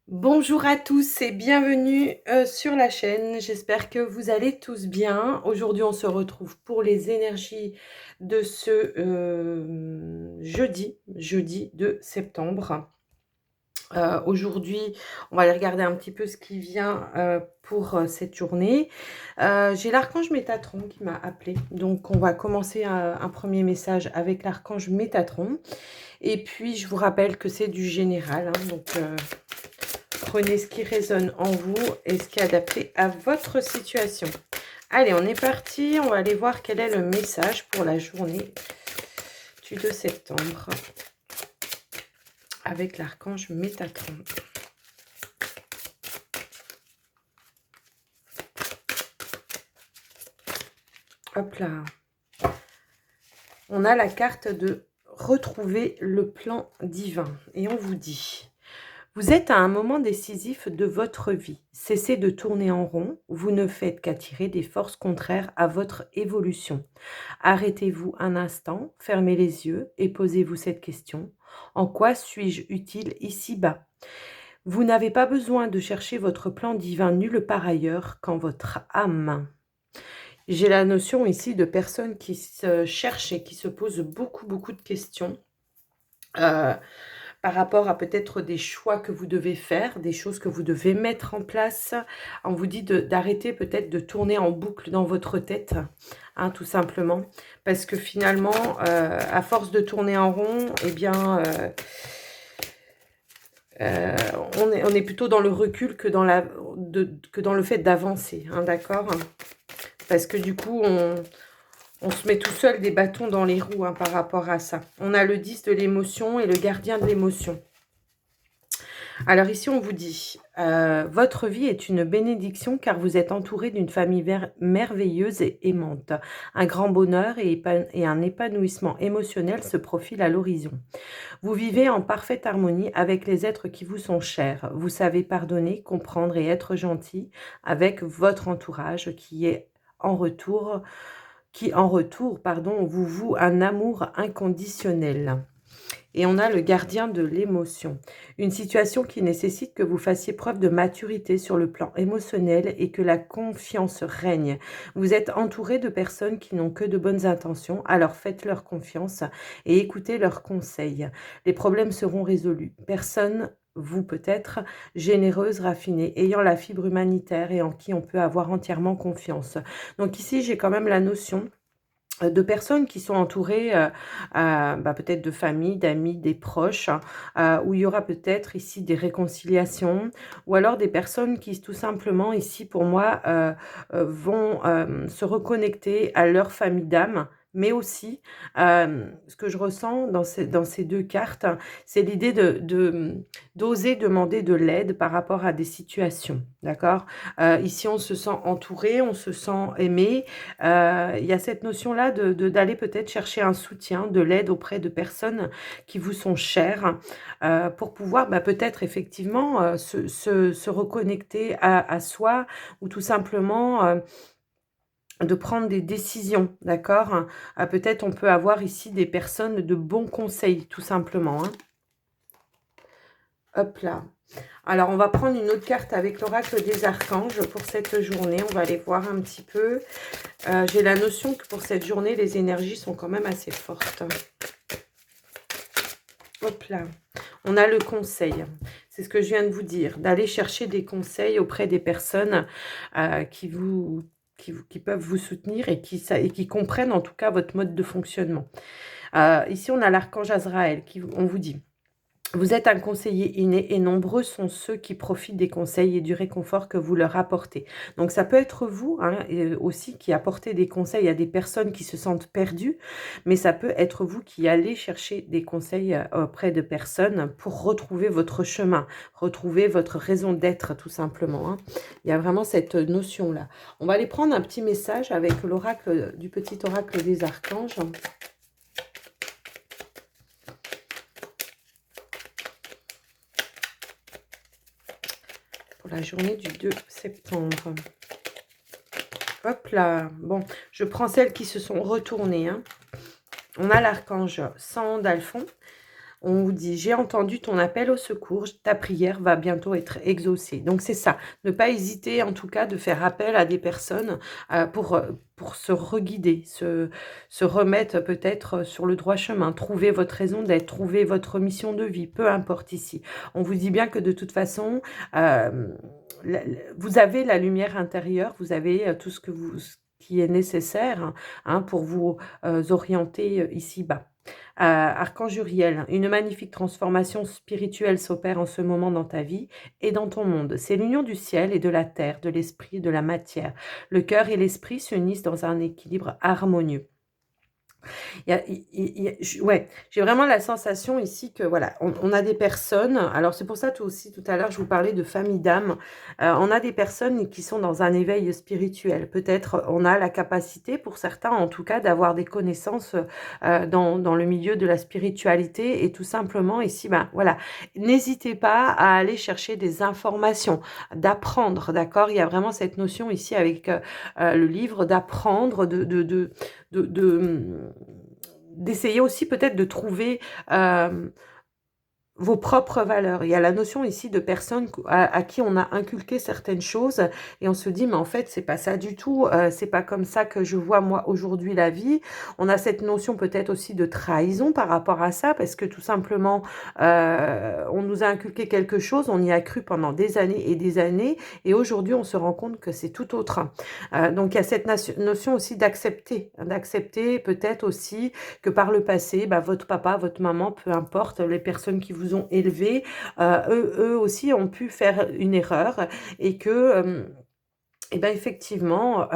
Bonjour à tous et bienvenue sur la chaîne. J'espère que vous allez tous bien. Aujourd'hui, on se retrouve pour les énergies de ce jeudi de septembre. Aujourd'hui, on va aller regarder un petit peu ce qui vient pour cette journée. J'ai l'archange Métatron qui m'a appelé. Donc, on va commencer un premier message avec l'archange Métatron. Et puis, je vous rappelle que c'est du général. Donc, prenez ce qui résonne en vous et ce qui est adapté à votre situation. Allez, on est parti. On va aller voir quel est le message pour la journée du 2 septembre avec l'archange Métatron. Hop là. On a la carte de retrouver le plan divin. Et on vous dit... Vous êtes à un moment décisif de votre vie. Cessez de tourner en rond. Vous ne faites qu'attirer des forces contraires à votre évolution. Arrêtez-vous un instant, fermez les yeux et posez-vous cette question. En quoi suis-je utile ici-bas? Vous n'avez pas besoin de chercher votre plan divin nulle part ailleurs qu'en votre âme. J'ai la notion ici de personnes qui se cherchent et qui se posent beaucoup de questions. Par rapport à peut-être des choix que vous devez faire, des choses que vous devez mettre en place. On vous dit d'arrêter peut-être de tourner en boucle dans votre tête, hein, tout simplement. Parce que finalement, à force de tourner en rond, eh bien, on est plutôt dans le recul que dans, que dans le fait d'avancer, hein, d'accord? Parce que du coup, on se met tout seul des bâtons dans les roues, hein, par rapport à ça. On a le 10 de l'émotion et le gardien de l'émotion. Alors ici, on vous dit, votre vie est une bénédiction car vous êtes entouré d'une famille merveilleuse et aimante. Un grand bonheur et un épanouissement émotionnel se profilent à l'horizon. Vous vivez en parfaite harmonie avec les êtres qui vous sont chers. Vous savez pardonner, comprendre et être gentil avec votre entourage qui en retour, vous voue un amour inconditionnel. Et on a le gardien de l'émotion. Une situation qui nécessite que vous fassiez preuve de maturité sur le plan émotionnel et que la confiance règne. Vous êtes entouré de personnes qui n'ont que de bonnes intentions, alors faites-leur confiance et écoutez leurs conseils. Les problèmes seront résolus. Personne, vous peut-être, généreuse, raffinée, ayant la fibre humanitaire et en qui on peut avoir entièrement confiance. Donc ici, j'ai quand même la notion de personnes qui sont entourées peut-être de famille, d'amis, des proches, où il y aura peut-être ici des réconciliations, ou alors des personnes qui tout simplement ici pour moi vont se reconnecter à leur famille d'âme, mais aussi ce que je ressens dans ces deux cartes, c'est l'idée d'oser demander de l'aide par rapport à des situations, d'accord? Ici on se sent entouré, on se sent aimé. Il y a cette notion-là d'aller peut-être chercher un soutien, de l'aide auprès de personnes qui vous sont chères, pour pouvoir peut-être effectivement se reconnecter à soi, ou tout simplement de prendre des décisions, d'accord? Peut-être on peut avoir ici des personnes de bons conseils, tout simplement, hein. Hop là. Alors, on va prendre une autre carte avec l'oracle des archanges pour cette journée. On va aller voir un petit peu. J'ai la notion que pour cette journée, les énergies sont quand même assez fortes. Hop là. On a le conseil. C'est ce que je viens de vous dire. D'aller chercher des conseils auprès des personnes qui peuvent vous soutenir et qui comprennent en tout cas votre mode de fonctionnement. Ici, on a l'archange Azraël on vous dit: vous êtes un conseiller inné et nombreux sont ceux qui profitent des conseils et du réconfort que vous leur apportez. Donc ça peut être vous, hein, aussi qui apportez des conseils à des personnes qui se sentent perdues, mais ça peut être vous qui allez chercher des conseils auprès de personnes pour retrouver votre chemin, retrouver votre raison d'être tout simplement, hein. Il y a vraiment cette notion-là. On va aller prendre un petit message avec l'oracle du petit oracle des archanges. Pour la journée du 2 septembre. Hop là. Bon, je prends celles qui se sont retournées, hein. On a l'archange Sandalphon. On vous dit, j'ai entendu ton appel au secours, ta prière va bientôt être exaucée. Donc c'est ça, ne pas hésiter en tout cas de faire appel à des personnes pour se reguider, se remettre peut-être sur le droit chemin, trouver votre raison d'être, trouver votre mission de vie, peu importe ici. On vous dit bien que de toute façon, vous avez la lumière intérieure, vous avez tout ce qui est nécessaire hein, pour vous orienter ici-bas. Archange Uriel, une magnifique transformation spirituelle s'opère en ce moment dans ta vie et dans ton monde. C'est l'union du ciel et de la terre, de l'esprit et de la matière. Le cœur et l'esprit s'unissent dans un équilibre harmonieux. Ouais, j'ai vraiment la sensation ici que voilà, on a des personnes, alors c'est pour ça aussi tout à l'heure je vous parlais de famille d'âme, on a des personnes qui sont dans un éveil spirituel. Peut-être on a la capacité pour certains en tout cas d'avoir des connaissances dans le milieu de la spiritualité et tout simplement ici, ben voilà, n'hésitez pas à aller chercher des informations, d'apprendre, d'accord? Il y a vraiment cette notion ici avec le livre d'apprendre, d'essayer aussi peut-être de trouver vos propres valeurs. Il y a la notion ici de personnes à qui on a inculqué certaines choses et on se dit mais en fait c'est pas ça du tout, c'est pas comme ça que je vois moi aujourd'hui la vie. On a cette notion peut-être aussi de trahison par rapport à ça parce que tout simplement on nous a inculqué quelque chose, on y a cru pendant des années et aujourd'hui on se rend compte que c'est tout autre. Donc il y a cette notion aussi d'accepter peut-être aussi que par le passé, bah, votre papa, votre maman, peu importe, les personnes qui vous ont élevé, eux aussi ont pu faire une erreur et que et ben effectivement,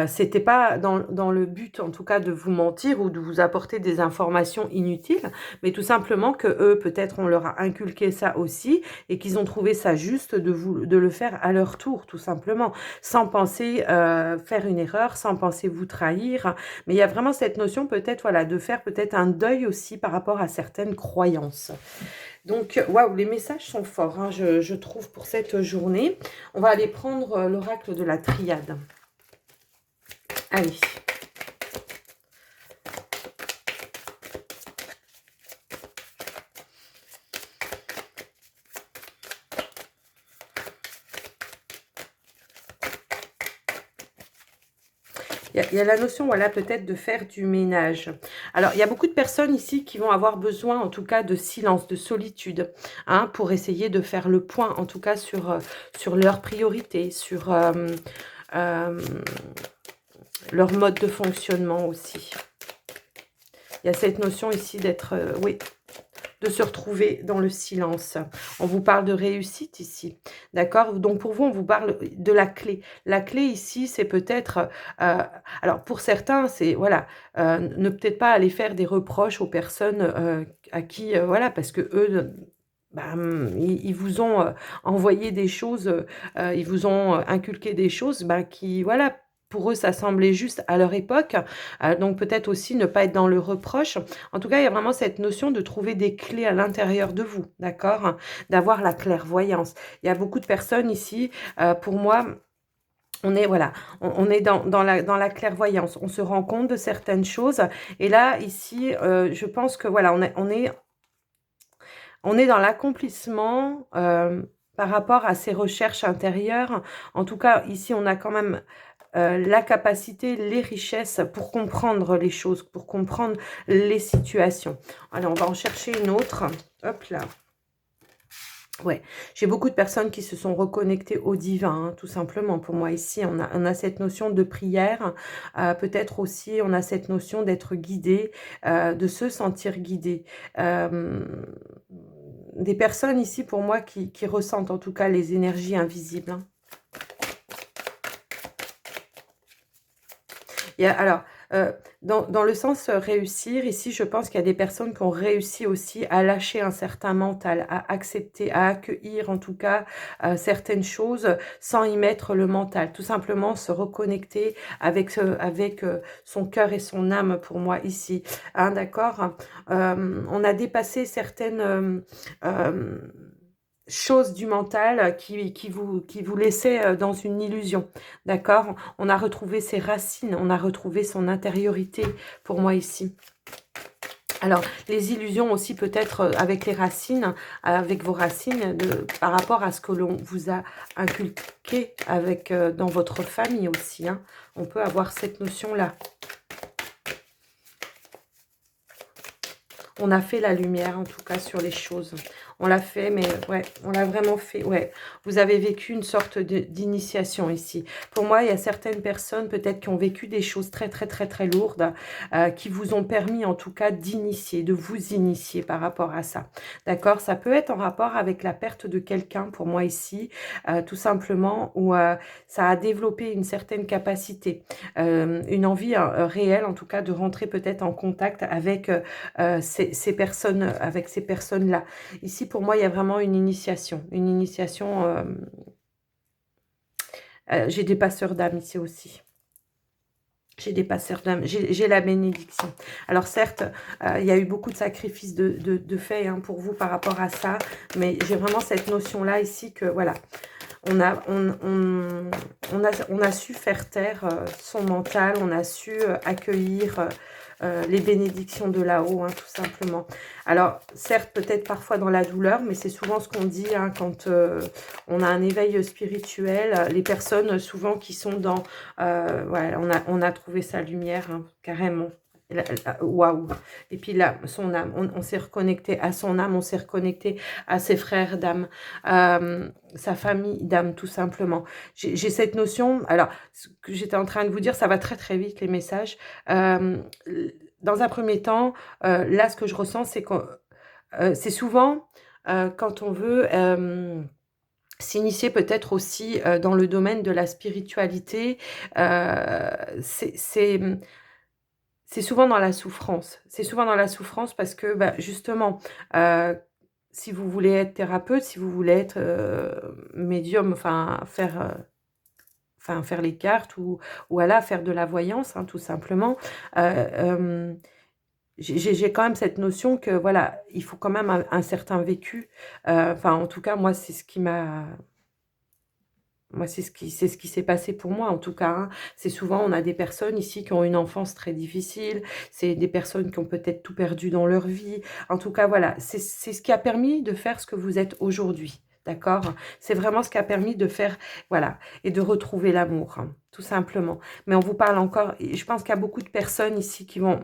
c'était pas dans le but, en tout cas, de vous mentir ou de vous apporter des informations inutiles, mais tout simplement que eux, peut-être, on leur a inculqué ça aussi et qu'ils ont trouvé ça juste de le faire à leur tour, tout simplement, sans penser faire une erreur, sans penser vous trahir. Mais il y a vraiment cette notion, peut-être, voilà, de faire peut-être un deuil aussi par rapport à certaines croyances. Donc, waouh, les messages sont forts, hein, je trouve, pour cette journée. On va aller prendre l'oracle de la triade. Allez. Il y a la notion, voilà, peut-être de faire du ménage. Alors, il y a beaucoup de personnes ici qui vont avoir besoin, en tout cas, de silence, de solitude, hein, pour essayer de faire le point, en tout cas, sur leurs priorités, sur leur mode de fonctionnement aussi. Il y a cette notion ici d'être, oui, de se retrouver dans le silence. On vous parle de réussite ici, d'accord? Donc pour vous, on vous parle de la clé. La clé ici, c'est peut-être, alors pour certains, c'est, voilà, ne peut-être pas aller faire des reproches aux personnes à qui, voilà, parce que eux, bah, ils vous ont envoyé des choses, ils vous ont inculqué des choses bah, qui, voilà, pour eux, ça semblait juste à leur époque. Donc peut-être aussi ne pas être dans le reproche. En tout cas, il y a vraiment cette notion de trouver des clés à l'intérieur de vous, d'accord? D'avoir la clairvoyance. Il y a beaucoup de personnes ici, pour moi, on est, voilà, on est dans la clairvoyance. On se rend compte de certaines choses. Et là, ici, je pense que, voilà, on est dans l'accomplissement par rapport à ses recherches intérieures. En tout cas, ici, on a quand même la capacité, les richesses pour comprendre les choses, pour comprendre les situations. Allez, on va en chercher une autre. Hop là. Ouais, j'ai beaucoup de personnes qui se sont reconnectées au divin, hein, tout simplement. Pour moi, ici, on a cette notion de prière. Peut-être aussi, on a cette notion d'être guidé, de se sentir guidé. Des personnes ici, pour moi, qui ressentent en tout cas les énergies invisibles. Hein. Alors, dans le sens réussir, ici, je pense qu'il y a des personnes qui ont réussi aussi à lâcher un certain mental, à accepter, à accueillir en tout cas certaines choses sans y mettre le mental. Tout simplement se reconnecter avec son cœur et son âme pour moi ici. Hein, d'accord. On a dépassé certaines choses du mental qui vous laissaient dans une illusion, d'accord? On a retrouvé ses racines, on a retrouvé son intériorité pour moi ici. Alors, les illusions aussi peut-être avec les racines, avec vos racines, par rapport à ce que l'on vous a inculqué avec, dans votre famille aussi, hein. On peut avoir cette notion-là. On a fait la lumière, en tout cas, sur les choses. On l'a fait, mais ouais, on l'a vraiment fait. Ouais, vous avez vécu une sorte d'initiation ici. Pour moi, il y a certaines personnes, peut-être, qui ont vécu des choses très, très, très, très lourdes, qui vous ont permis, en tout cas, d'initier, de vous initier par rapport à ça. D'accord? Ça peut être en rapport avec la perte de quelqu'un, pour moi, ici, tout simplement, où ça a développé une certaine capacité, une envie réelle, en tout cas, de rentrer peut-être en contact avec ces personnes, avec ces personnes-là. Ici, pour moi, il y a vraiment une initiation. Une initiation. J'ai des passeurs d'âme ici aussi. J'ai des passeurs d'âme. J'ai la bénédiction. Alors certes, il y a eu beaucoup de sacrifices de faits hein, pour vous par rapport à ça. Mais j'ai vraiment cette notion-là ici que voilà. On a su faire taire son mental, on a su accueillir les bénédictions de là-haut, hein, tout simplement. Alors, certes, peut-être parfois dans la douleur, mais c'est souvent ce qu'on dit hein, quand on a un éveil spirituel. Les personnes, souvent, qui sont dans... ouais, on a trouvé sa lumière, hein, carrément. Waouh! Et puis là, son âme, on s'est reconnecté à son âme, on s'est reconnecté à ses frères d'âme, sa famille d'âme, tout simplement. J'ai cette notion, alors, ce que j'étais en train de vous dire, ça va très très vite, les messages. Dans un premier temps, là, ce que je ressens, c'est que c'est souvent quand on veut... s'initier peut-être aussi dans le domaine de la spiritualité, c'est souvent dans la souffrance. C'est souvent dans la souffrance parce que, bah, justement, si vous voulez être thérapeute, si vous voulez être médium, enfin faire les cartes ou voilà, faire de la voyance, hein, tout simplement, j'ai quand même cette notion que, voilà, il faut quand même un certain vécu. Enfin, en tout cas, moi, c'est ce qui m'a... Moi, c'est ce qui s'est passé pour moi, en tout cas, hein. C'est souvent, on a des personnes ici qui ont une enfance très difficile, c'est des personnes qui ont peut-être tout perdu dans leur vie. En tout cas, voilà, c'est ce qui a permis de faire ce que vous êtes aujourd'hui, d'accord? C'est vraiment ce qui a permis de faire, voilà, et de retrouver l'amour, hein, tout simplement. Mais on vous parle encore, et je pense qu'il y a beaucoup de personnes ici qui vont...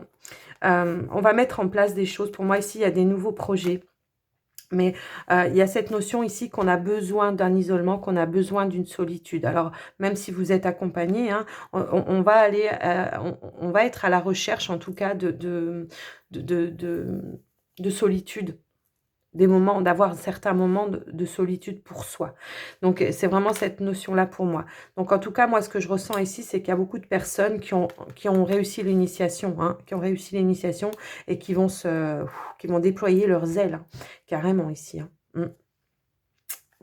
on va mettre en place des choses. Pour moi, ici, il y a des nouveaux projets. Mais il y a cette notion ici qu'on a besoin d'un isolement, qu'on a besoin d'une solitude. Alors, même si vous êtes accompagné, hein, on va aller, on va être à la recherche, en tout cas, de solitude. Des moments, d'avoir certains moments de solitude pour soi. Donc, c'est vraiment cette notion-là pour moi. Donc, en tout cas, moi, ce que je ressens ici, c'est qu'il y a beaucoup de personnes qui ont réussi l'initiation, hein, qui ont réussi l'initiation et qui vont déployer leurs ailes, hein, carrément ici. Hein.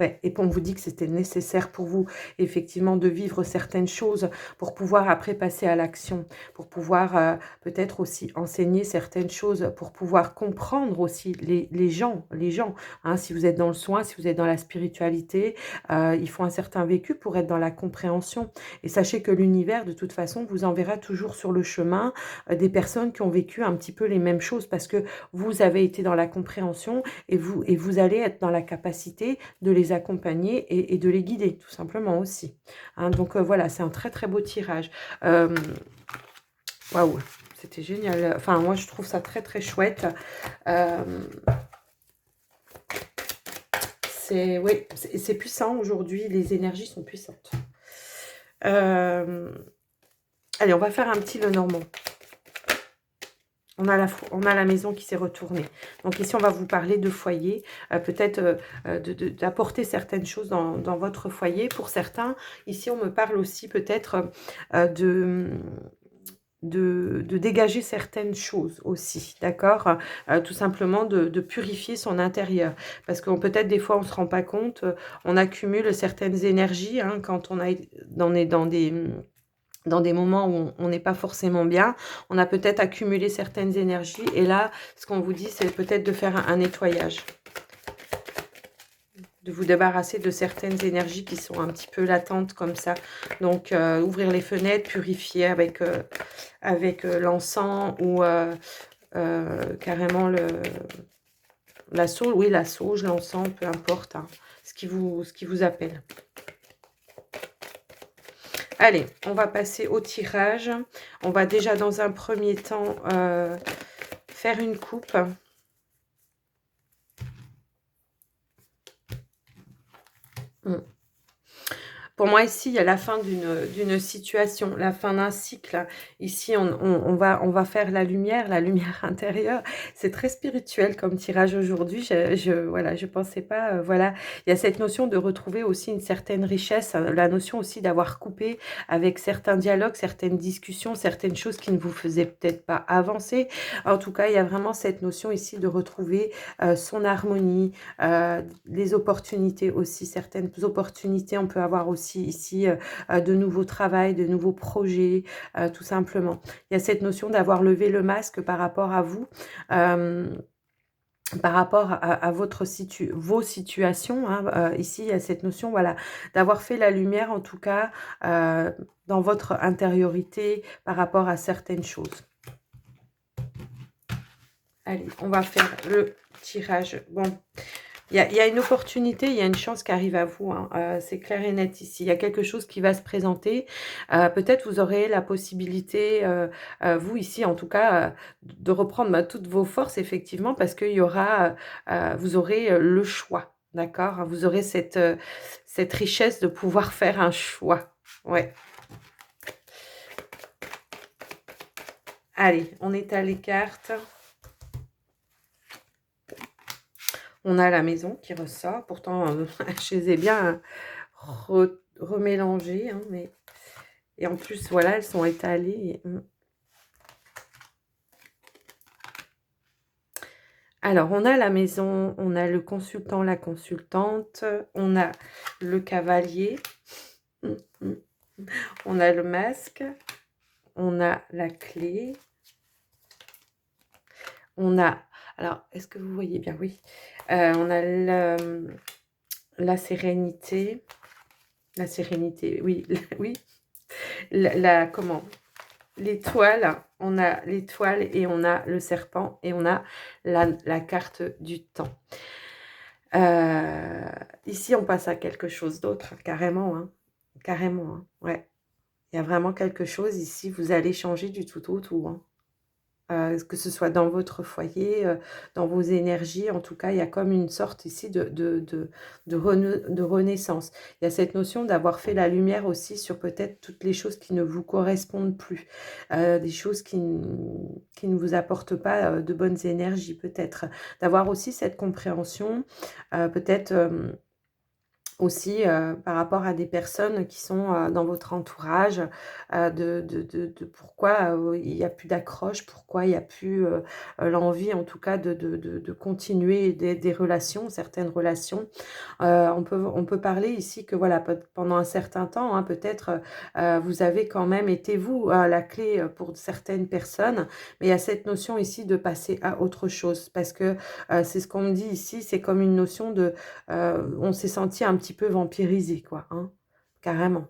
Ouais, et puis on vous dit que c'était nécessaire pour vous, effectivement, de vivre certaines choses pour pouvoir après passer à l'action, pour pouvoir peut-être aussi enseigner certaines choses, pour pouvoir comprendre aussi les gens, hein, si vous êtes dans le soin, si vous êtes dans la spiritualité, il faut un certain vécu pour être dans la compréhension. Et sachez que l'univers, de toute façon, vous enverra toujours sur le chemin des personnes qui ont vécu un petit peu les mêmes choses, parce que vous avez été dans la compréhension et vous allez être dans la capacité de les accompagner et de les guider, tout simplement aussi. Hein, donc voilà, c'est un très très beau tirage. Waouh, c'était génial. Enfin, moi, je trouve ça très très chouette. Oui, c'est puissant aujourd'hui. Les énergies sont puissantes. Allez, on va faire un petit Lenormand. On a la maison qui s'est retournée. Donc ici, on va vous parler de foyer, peut-être d'apporter certaines choses dans votre foyer. Pour certains, ici, on me parle aussi peut-être de dégager certaines choses aussi, d'accord, tout simplement de purifier son intérieur. Parce que peut-être des fois, on ne se rend pas compte, on accumule certaines énergies hein, quand on est dans des moments où on n'est pas forcément bien, on a peut-être accumulé certaines énergies. Et là, ce qu'on vous dit, c'est peut-être de faire un nettoyage. De vous débarrasser de certaines énergies qui sont un petit peu latentes comme ça. Donc, ouvrir les fenêtres, purifier avec l'encens ou carrément la sauge, oui, la sauge, l'encens, peu importe, hein, ce qui vous appelle. Allez, on va passer au tirage. On va déjà dans un premier temps faire une coupe. Pour moi, ici, il y a la fin d'une situation, la fin d'un cycle. Ici, on va faire la lumière intérieure. C'est très spirituel comme tirage aujourd'hui. Voilà, je pensais pas, voilà. Il y a cette notion de retrouver aussi une certaine richesse, la notion aussi d'avoir coupé avec certains dialogues, certaines discussions, certaines choses qui ne vous faisaient peut-être pas avancer. En tout cas, il y a vraiment cette notion ici de retrouver son harmonie, les opportunités aussi, certaines opportunités. On peut avoir aussi ici de nouveaux travails, de nouveaux projets, tout simplement. Il y a cette notion d'avoir levé le masque par rapport à vous, par rapport à vos situations. Hein. Ici, il y a cette notion, voilà, d'avoir fait la lumière, en tout cas, dans votre intériorité par rapport à certaines choses. Allez, on va faire le tirage. Bon, il y a une opportunité, il y a une chance qui arrive à vous. Hein. C'est clair et net ici. Il y a quelque chose qui va se présenter. Peut-être vous aurez la possibilité, vous ici en tout cas, de reprendre toutes vos forces, effectivement, parce qu'il y aura, vous aurez le choix. D'accord? Vous aurez cette richesse de pouvoir faire un choix. Ouais. Allez, on étale les cartes. On a la maison qui ressort. Pourtant, je les ai bien remélangées. Hein, mais... Et en plus, voilà, elles sont étalées. Alors, on a la maison, on a le consultant, la consultante. On a le cavalier. On a le masque. On a la clé. On a... Alors, est-ce que vous voyez bien? Oui. On a la sérénité. La sérénité, oui. Oui. Comment? L'étoile. On a l'étoile et on a le serpent. Et on a la carte du temps. Ici, on passe à quelque chose d'autre. Carrément. Hein. Carrément. Hein. Ouais. Il y a vraiment quelque chose ici. Vous allez changer du tout au tout. Hein. Que ce soit dans votre foyer, dans vos énergies. En tout cas, il y a comme une sorte ici de renaissance. Il y a cette notion d'avoir fait la lumière aussi sur peut-être toutes les choses qui ne vous correspondent plus. Des choses qui ne vous apportent pas de bonnes énergies peut-être. D'avoir aussi cette compréhension, peut-être... aussi par rapport à des personnes qui sont dans votre entourage, de pourquoi il n'y a plus d'accroche, pourquoi il n'y a plus l'envie en tout cas de continuer des relations, certaines relations. On peut parler ici que voilà, pendant un certain temps, hein, peut-être vous avez quand même été vous la clé pour certaines personnes, mais il y a cette notion ici de passer à autre chose, parce que c'est ce qu'on me dit ici, c'est comme une notion de... on s'est senti un petit peu vampirisé, quoi, hein, carrément.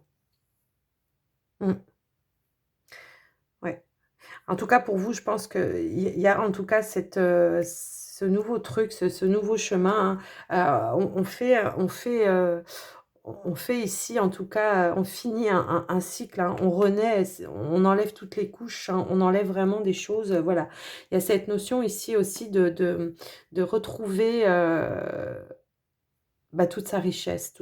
Ouais. En tout cas, pour vous, je pense qu'il y a en tout cas ce nouveau truc, ce nouveau chemin. Hein. On fait ici, en tout cas, on finit un cycle. Hein. On renaît, on enlève toutes les couches, hein, on enlève vraiment des choses. Voilà. Il y a cette notion ici aussi de retrouver... toute sa richesse,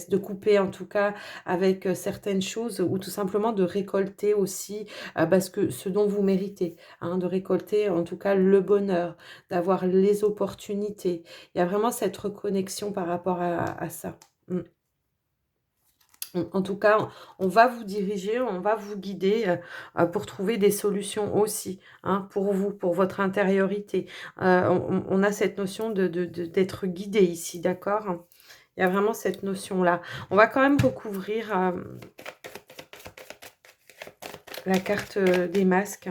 de couper en tout cas avec certaines choses, ou tout simplement de récolter aussi ce dont vous méritez, hein, de récolter en tout cas le bonheur, d'avoir les opportunités. Il y a vraiment cette reconnexion par rapport à ça. En tout cas, on va vous diriger, on va vous guider pour trouver des solutions aussi, hein, pour vous, pour votre intériorité. On a cette notion d'être guidé ici, d'accord? Il y a vraiment cette notion-là. On va quand même recouvrir la carte des masques.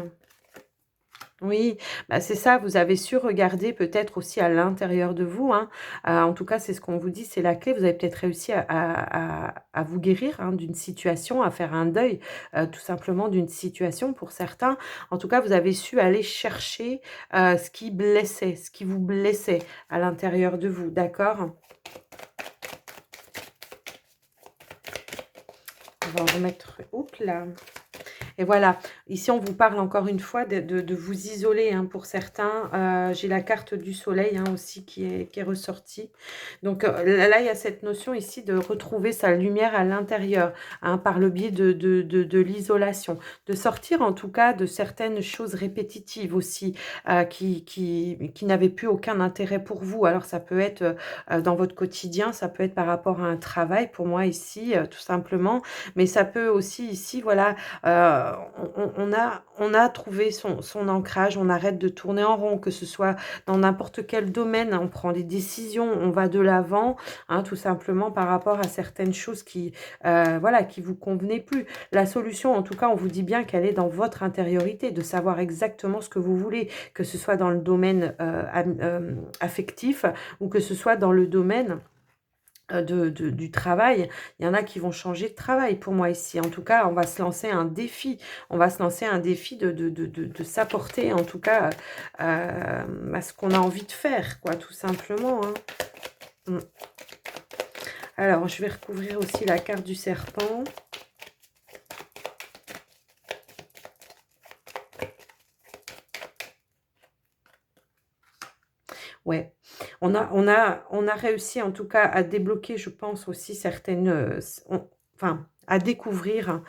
Oui, bah, c'est ça, vous avez su regarder peut-être aussi à l'intérieur de vous, hein. En tout cas, c'est ce qu'on vous dit, c'est la clé. Vous avez peut-être réussi à vous guérir, hein, d'une situation, à faire un deuil, tout simplement d'une situation pour certains. En tout cas, vous avez su aller chercher, ce qui blessait, ce qui vous blessait à l'intérieur de vous, d'accord? On va remettre oups là. Et voilà, ici on vous parle encore une fois de vous isoler, hein, pour certains. J'ai la carte du soleil, hein, aussi qui est ressortie. Donc là, il y a cette notion ici de retrouver sa lumière à l'intérieur, hein, par le biais de l'isolation. De sortir en tout cas de certaines choses répétitives aussi, qui n'avaient plus aucun intérêt pour vous. Alors ça peut être dans votre quotidien, ça peut être par rapport à un travail, pour moi ici, tout simplement. Mais ça peut aussi ici, voilà, on a trouvé son ancrage, on arrête de tourner en rond, que ce soit dans n'importe quel domaine, hein, on prend des décisions, on va de l'avant, hein, tout simplement par rapport à certaines choses qui, voilà, qui vous convenaient plus. La solution, en tout cas, on vous dit bien qu'elle est dans votre intériorité, de savoir exactement ce que vous voulez, que ce soit dans le domaine affectif ou que ce soit dans le domaine du travail. Il y en a qui vont changer de travail pour moi ici. En tout cas, on va se lancer un défi. On va se lancer un défi de s'apporter, en tout cas, à ce qu'on a envie de faire, quoi, tout simplement, hein. Mm. Alors, je vais recouvrir aussi la carte du serpent. Ouais, on a réussi en tout cas à débloquer, je pense aussi certaines, enfin à découvrir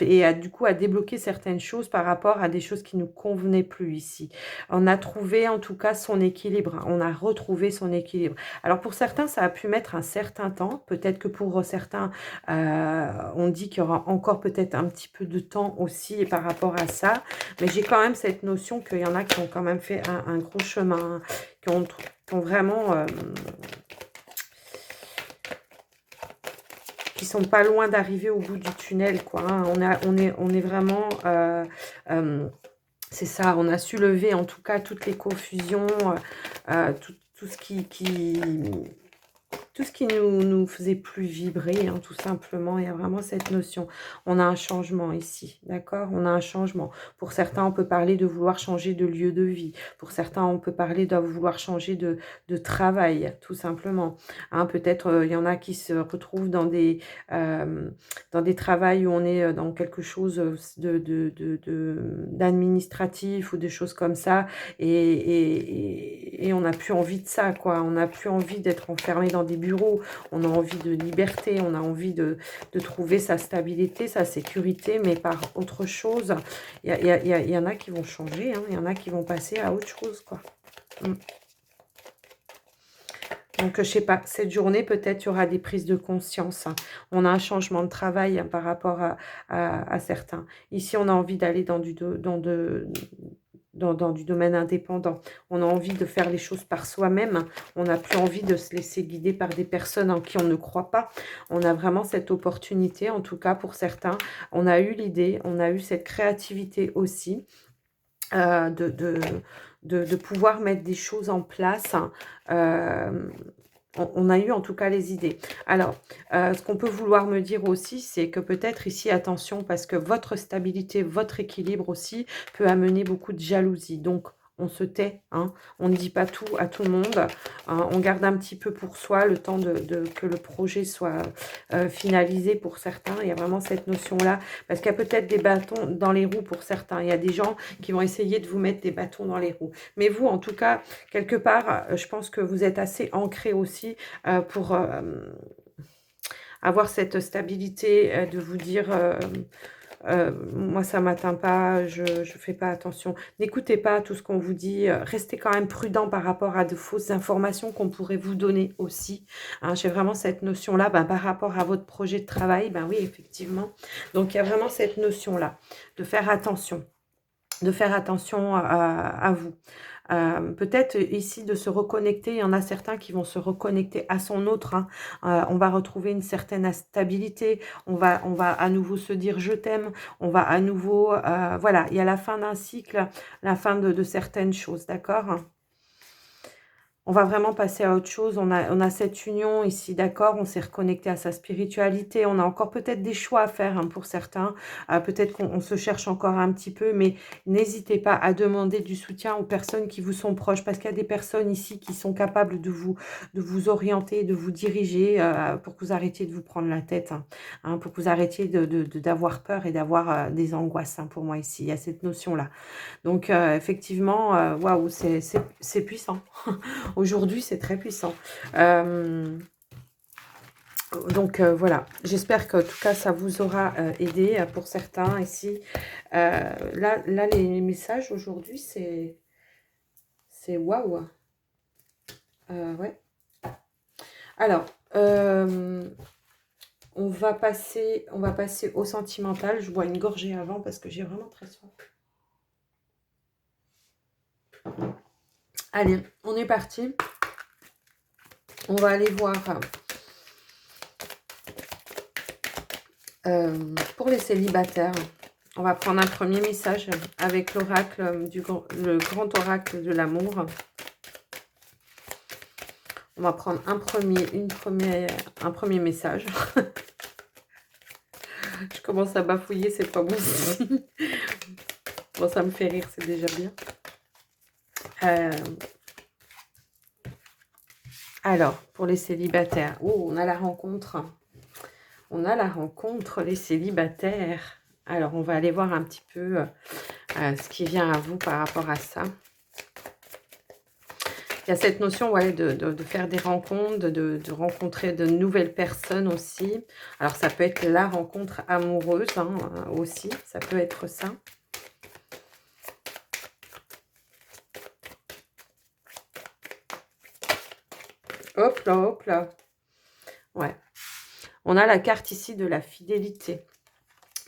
et du coup à débloquer certaines choses par rapport à des choses qui nous convenaient plus ici. On a trouvé en tout cas son équilibre, hein, on a retrouvé son équilibre. Alors pour certains, ça a pu mettre un certain temps, peut-être que pour certains, on dit qu'il y aura encore peut-être un petit peu de temps aussi par rapport à ça, mais j'ai quand même cette notion qu'il y en a qui ont quand même fait un gros chemin, qui ont vraiment, qui sont pas loin d'arriver au bout du tunnel, quoi, hein. On est vraiment, c'est ça, on a su lever en tout cas toutes les confusions, tout ce qui nous faisait plus vibrer, hein, tout simplement. Il y a vraiment cette notion. On a un changement ici, d'accord? On a un changement. Pour certains, on peut parler de vouloir changer de lieu de vie. Pour certains, on peut parler de vouloir changer de travail, tout simplement, hein. Peut-être, il y en a qui se retrouvent dans des travails où on est dans quelque chose d'administratif ou des choses comme ça. Et on n'a plus envie de ça, quoi. On n'a plus envie d'être enfermé dans des bureaux. On a envie de liberté, on a envie de trouver sa stabilité, sa sécurité, mais par autre chose. Il y en a qui vont changer, hein. Il y en a qui vont passer à autre chose, quoi. Mm. Donc, je sais pas, cette journée, peut-être, il y aura des prises de conscience, hein. On a un changement de travail, hein, par rapport à certains. Ici, on a envie d'aller dans du domaine indépendant. On a envie de faire les choses par soi-même. On n'a plus envie de se laisser guider par des personnes en qui on ne croit pas. On a vraiment cette opportunité, en tout cas pour certains. On a eu l'idée, on a eu cette créativité aussi, euh, de, de, de pouvoir mettre des choses en place, hein. Euh, on a eu en tout cas les idées. Alors, ce qu'on peut vouloir me dire aussi, c'est que peut-être ici, attention, parce que votre stabilité, votre équilibre aussi peut amener beaucoup de jalousie. Donc, on se tait, hein, on ne dit pas tout à tout le monde, hein, on garde un petit peu pour soi le temps que le projet soit finalisé pour certains. Il y a vraiment cette notion-là, parce qu'il y a peut-être des bâtons dans les roues pour certains. Il y a des gens qui vont essayer de vous mettre des bâtons dans les roues. Mais vous, en tout cas, quelque part, je pense que vous êtes assez ancré aussi pour avoir cette stabilité, de vous dire, moi ça m'atteint pas, je fais pas attention. N'écoutez pas à tout ce qu'on vous dit, restez quand même prudent par rapport à de fausses informations qu'on pourrait vous donner aussi, hein. J'ai vraiment cette notion-là, ben, par rapport à votre projet de travail, ben oui, effectivement. Donc il y a vraiment cette notion-là, de faire attention à vous. Peut-être ici de se reconnecter, il y en a certains qui vont se reconnecter à son autre, hein. On va retrouver une certaine stabilité, on va à nouveau se dire je t'aime, on va à nouveau, voilà, il y a la fin d'un cycle, la fin de certaines choses, d'accord? On va vraiment passer à autre chose. On a cette union ici, d'accord? On s'est reconnecté à sa spiritualité. On a encore peut-être des choix à faire, hein, pour certains. Peut-être qu'on se cherche encore un petit peu, mais n'hésitez pas à demander du soutien aux personnes qui vous sont proches, parce qu'il y a des personnes ici qui sont capables de vous orienter, de vous diriger, pour que vous arrêtiez de vous prendre la tête, hein, pour que vous arrêtiez d'avoir peur et d'avoir des angoisses, hein, pour moi ici. Il y a cette notion-là. Donc, effectivement, waouh, c'est puissant. Aujourd'hui, c'est très puissant. Donc, voilà. J'espère qu'en tout cas, ça vous aura aidé pour certains ici. Là, les messages aujourd'hui, c'est waouh. Ouais. Alors, on va passer au sentimental. Je bois une gorgée avant parce que j'ai vraiment très soif. Allez, on est parti. On va aller voir pour les célibataires. On va prendre un premier message avec l'oracle, le grand oracle de l'amour. On va prendre un premier message. Je commence à bafouiller, c'est pas bon. Bon, ça me fait rire, c'est déjà bien. Alors, pour les célibataires. Oh, on a la rencontre. On a la rencontre, les célibataires. Alors, on va aller voir un petit peu ce qui vient à vous par rapport à ça. Il y a cette notion, ouais, de faire des rencontres, de rencontrer de nouvelles personnes aussi. Alors, ça peut être la rencontre amoureuse, hein, aussi. Ça peut être ça. Hop là, hop là. Ouais. On a la carte ici de la fidélité.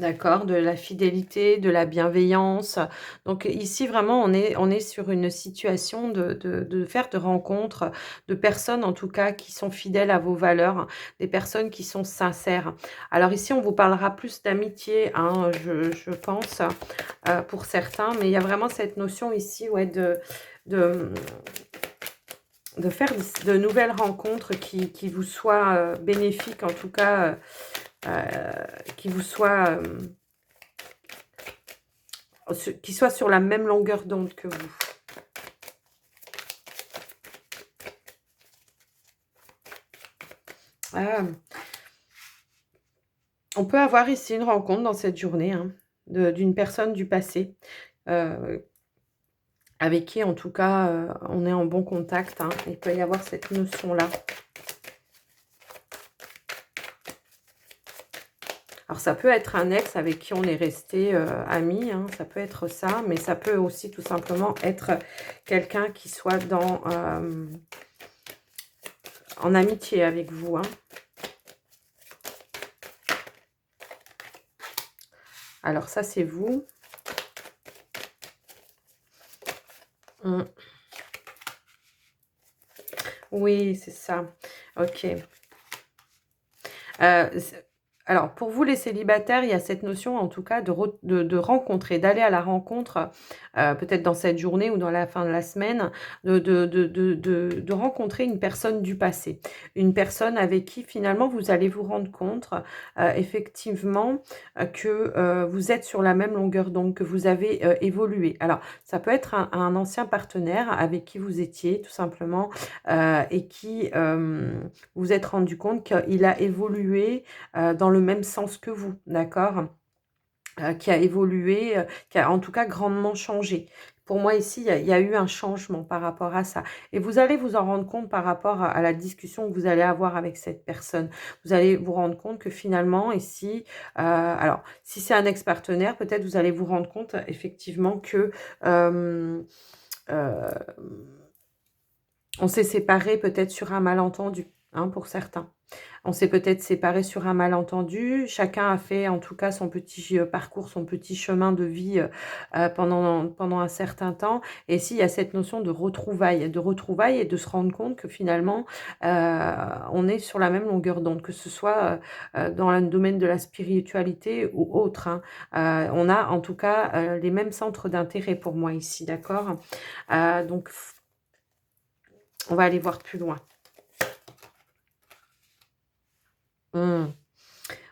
D'accord, de la fidélité, de la bienveillance. Donc ici, vraiment, on est sur une situation de faire de rencontres, de personnes en tout cas qui sont fidèles à vos valeurs, des personnes qui sont sincères. Alors ici, on vous parlera plus d'amitié, hein, je pense, pour certains, mais il y a vraiment cette notion ici, ouais, de faire de nouvelles rencontres qui vous soient bénéfiques, en tout cas, qui vous soient... qui soit sur la même longueur d'onde que vous. On peut avoir ici une rencontre dans cette journée, hein, d'une personne du passé, avec qui en tout cas on est en bon contact, hein. Il peut y avoir cette notion-là. Alors, ça peut être un ex avec qui on est resté amis, hein, ça peut être ça, mais ça peut aussi tout simplement être quelqu'un qui soit en amitié avec vous, hein. Alors, ça, c'est vous. Oui, c'est ça. Ok. Alors, pour vous, les célibataires, il y a cette notion, en tout cas, de rencontrer, d'aller à la rencontre, peut-être dans cette journée ou dans la fin de la semaine, de rencontrer une personne du passé. Une personne avec qui, finalement, vous allez vous rendre compte, effectivement, que vous êtes sur la même longueur d'onde, que vous avez évolué. Alors, ça peut être un ancien partenaire avec qui vous étiez, tout simplement, et qui vous êtes rendu compte qu'il a évolué dans le même sens que vous, d'accord, qui a évolué, qui a en tout cas grandement changé. Pour moi ici, il y a eu un changement par rapport à ça. Et vous allez vous en rendre compte par rapport à la discussion que vous allez avoir avec cette personne. Vous allez vous rendre compte que finalement ici, alors si c'est un ex-partenaire, peut-être vous allez vous rendre compte effectivement que on s'est séparés peut-être sur un malentendu. hein, pour certains. On s'est peut-être séparés sur un malentendu. Chacun a fait en tout cas son petit parcours, son petit chemin de vie pendant un certain temps. Et ici, il y a cette notion de retrouvailles et de se rendre compte que finalement, on est sur la même longueur d'onde, que ce soit dans le domaine de la spiritualité ou autre, hein. On a en tout cas les mêmes centres d'intérêt pour moi ici, d'accord. Donc, on va aller voir plus loin.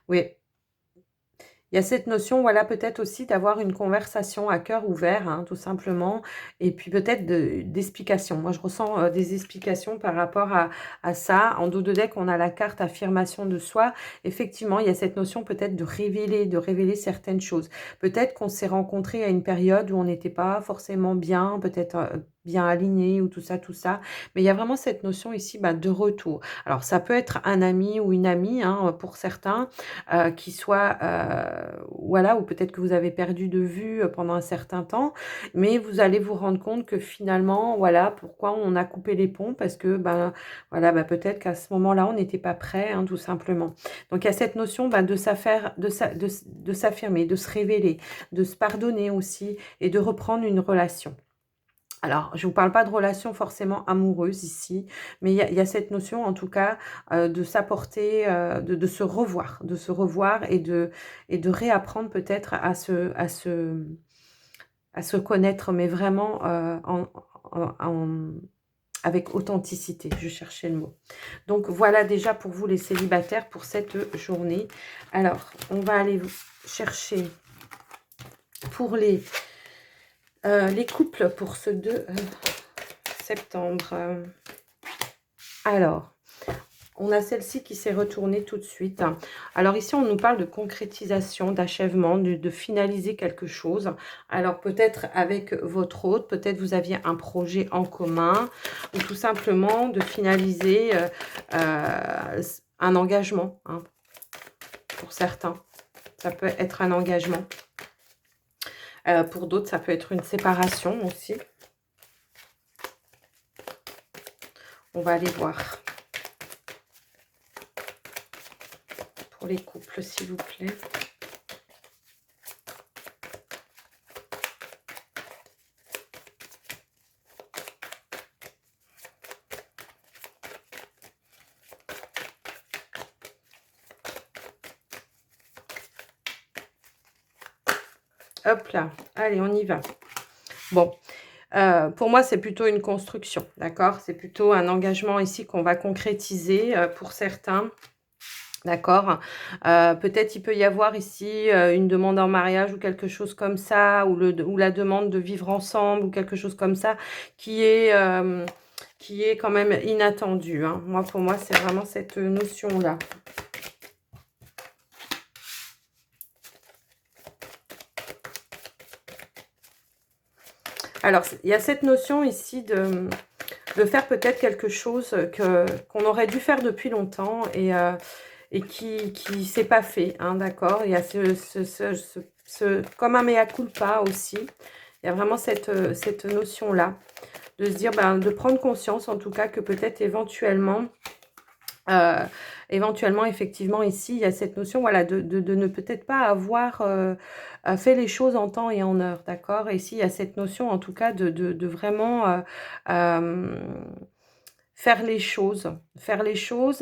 Oui. Il y a cette notion, voilà, peut-être aussi d'avoir une conversation à cœur ouvert, hein, tout simplement, et puis peut-être d'explications. Moi, je ressens des explications par rapport à ça. En dos de deck, on a la carte affirmation de soi. Effectivement, il y a cette notion peut-être de révéler certaines choses. Peut-être qu'on s'est rencontrés à une période où on n'était pas forcément bien, peut-être bien aligné ou tout ça, tout ça. Mais il y a vraiment cette notion ici de retour. Alors, ça peut être un ami ou une amie, hein, pour certains, qui soit, voilà, ou peut-être que vous avez perdu de vue pendant un certain temps, mais vous allez vous rendre compte que finalement, voilà, pourquoi on a coupé les ponts, parce que, voilà, peut-être qu'à ce moment-là, on n'était pas prêt, hein, tout simplement. Donc, il y a cette notion de s'affirmer, de se révéler, de se pardonner aussi et de reprendre une relation. Alors, je ne vous parle pas de relation forcément amoureuse ici, mais il y a cette notion, en tout cas, de s'apporter, de se revoir et de réapprendre peut-être à se connaître, mais vraiment avec authenticité. Je cherchais le mot. Donc, voilà déjà pour vous les célibataires pour cette journée. Alors, on va aller chercher pour les couples pour ce 2 septembre. Alors, on a celle-ci qui s'est retournée tout de suite. Alors ici, on nous parle de concrétisation, d'achèvement, de finaliser quelque chose. Alors peut-être avec votre hôte, peut-être vous aviez un projet en commun, ou tout simplement de finaliser un engagement, hein, pour certains. Ça peut être un engagement. Pour d'autres, ça peut être une séparation aussi. On va aller voir. Pour les couples, s'il vous plaît. Hop là, allez, on y va. Bon, pour moi, c'est plutôt une construction, d'accord? C'est plutôt un engagement ici qu'on va concrétiser pour certains. D'accord. Peut-être il peut y avoir ici une demande en mariage ou quelque chose comme ça, ou la demande de vivre ensemble ou quelque chose comme ça qui est quand même inattendue, hein. Pour moi, c'est vraiment cette notion-là. Alors, il y a cette notion ici de faire peut-être quelque chose qu'on aurait dû faire depuis longtemps et qui s'est pas fait, hein, d'accord. Il y a comme un mea culpa aussi. Il y a vraiment cette notion-là de se dire, de prendre conscience en tout cas que peut-être éventuellement, effectivement, ici, il y a cette notion, voilà, de ne peut-être pas avoir fait les choses en temps et en heure, d'accord. Et ici, il y a cette notion, en tout cas, de vraiment faire les choses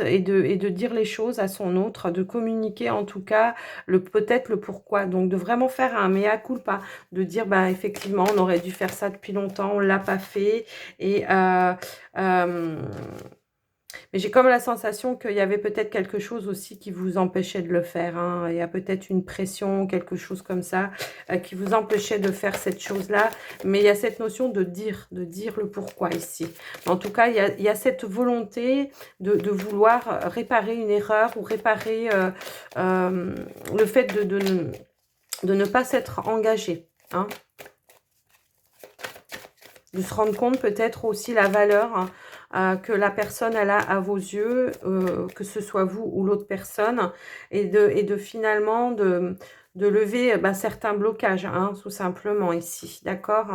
et de dire les choses à son autre, de communiquer en tout cas peut-être le pourquoi. Donc, de vraiment faire un mea culpa, de dire, effectivement, on aurait dû faire ça depuis longtemps, on l'a pas fait. Et mais j'ai comme la sensation qu'il y avait peut-être quelque chose aussi qui vous empêchait de le faire, hein. Il y a peut-être une pression, quelque chose comme ça, qui vous empêchait de faire cette chose-là. Mais il y a cette notion de dire le pourquoi ici. En tout cas, il y a cette volonté de vouloir réparer une erreur ou réparer le fait de ne pas s'être engagé, hein. De se rendre compte peut-être aussi la valeur que la personne elle a à vos yeux, que ce soit vous ou l'autre personne, et de finalement de de lever certains blocages, hein, tout simplement ici, d'accord?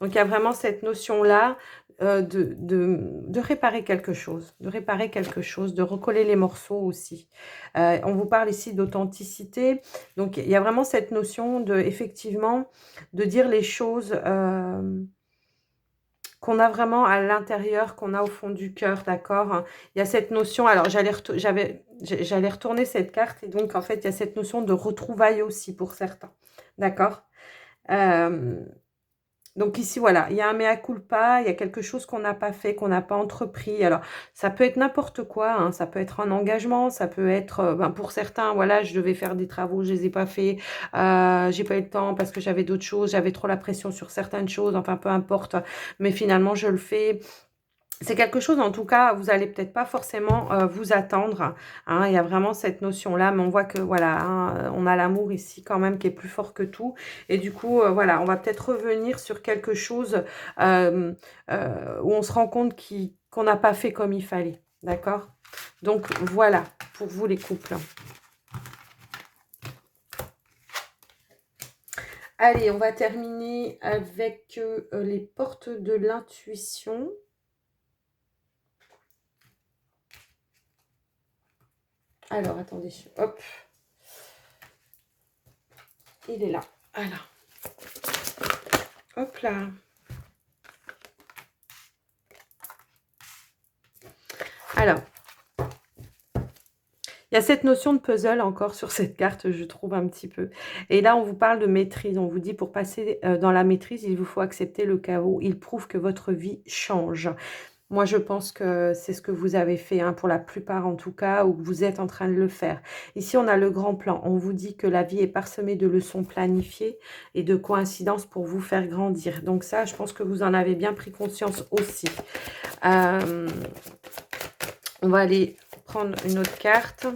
Donc, il y a vraiment cette notion-là de réparer quelque chose, de recoller les morceaux aussi. On vous parle ici d'authenticité, donc il y a vraiment cette notion de, effectivement, de dire les choses qu'on a vraiment à l'intérieur, qu'on a au fond du cœur, d'accord? Il y a cette notion, alors j'allais retourner cette carte, et donc en fait, il y a cette notion de retrouvailles aussi pour certains, d'accord? Euh, donc ici, voilà, il y a un mea culpa, il y a quelque chose qu'on n'a pas fait, qu'on n'a pas entrepris. Alors, ça peut être n'importe quoi, hein, ça peut être un engagement, ça peut être, pour certains, voilà, je devais faire des travaux, je les ai pas faits, j'ai pas eu le temps parce que j'avais d'autres choses, j'avais trop la pression sur certaines choses, enfin, peu importe, mais finalement, je le fais. C'est quelque chose, en tout cas, vous allez peut-être pas forcément vous attendre, hein. Il y a vraiment cette notion-là, mais on voit que, voilà, hein, on a l'amour ici quand même qui est plus fort que tout. Et du coup, voilà, on va peut-être revenir sur quelque chose où on se rend compte qu'on n'a pas fait comme il fallait, d'accord? Donc, voilà, pour vous les couples. Allez, on va terminer avec les portes de l'intuition. Alors, attendez, hop. Il est là. Voilà. Hop là. Alors, il y a cette notion de puzzle encore sur cette carte, je trouve un petit peu. Et là, on vous parle de maîtrise. On vous dit, pour passer dans la maîtrise, il vous faut accepter le chaos. Il prouve que votre vie change. Moi, je pense que c'est ce que vous avez fait, hein, pour la plupart en tout cas, ou que vous êtes en train de le faire. Ici, on a le grand plan. On vous dit que la vie est parsemée de leçons planifiées et de coïncidences pour vous faire grandir. Donc ça, je pense que vous en avez bien pris conscience aussi. On va aller prendre une autre carte.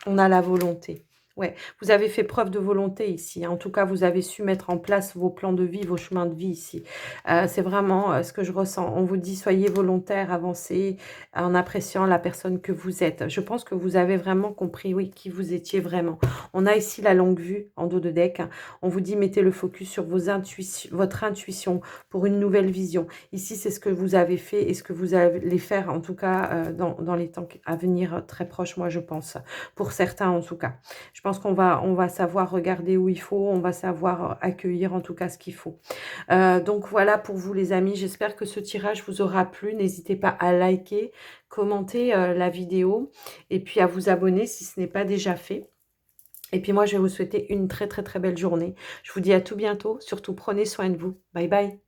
On a la volonté. Ouais, vous avez fait preuve de volonté ici. En tout cas, vous avez su mettre en place vos plans de vie, vos chemins de vie ici. C'est vraiment ce que je ressens. On vous dit, soyez volontaire, avancez en appréciant la personne que vous êtes. Je pense que vous avez vraiment compris, oui, qui vous étiez vraiment. On a ici la longue vue en dos de deck. On vous dit, mettez le focus sur votre intuition pour une nouvelle vision. Ici, c'est ce que vous avez fait et ce que vous allez faire, en tout cas, dans les temps à venir très proches, moi, je pense. Pour certains, en tout cas. Je pense qu'on va savoir regarder où il faut, on va savoir accueillir en tout cas ce qu'il faut. Donc voilà pour vous les amis, j'espère que ce tirage vous aura plu. N'hésitez pas à liker, commenter la vidéo et puis à vous abonner si ce n'est pas déjà fait. Et puis moi, je vais vous souhaiter une très très très belle journée. Je vous dis à tout bientôt, surtout prenez soin de vous. Bye bye.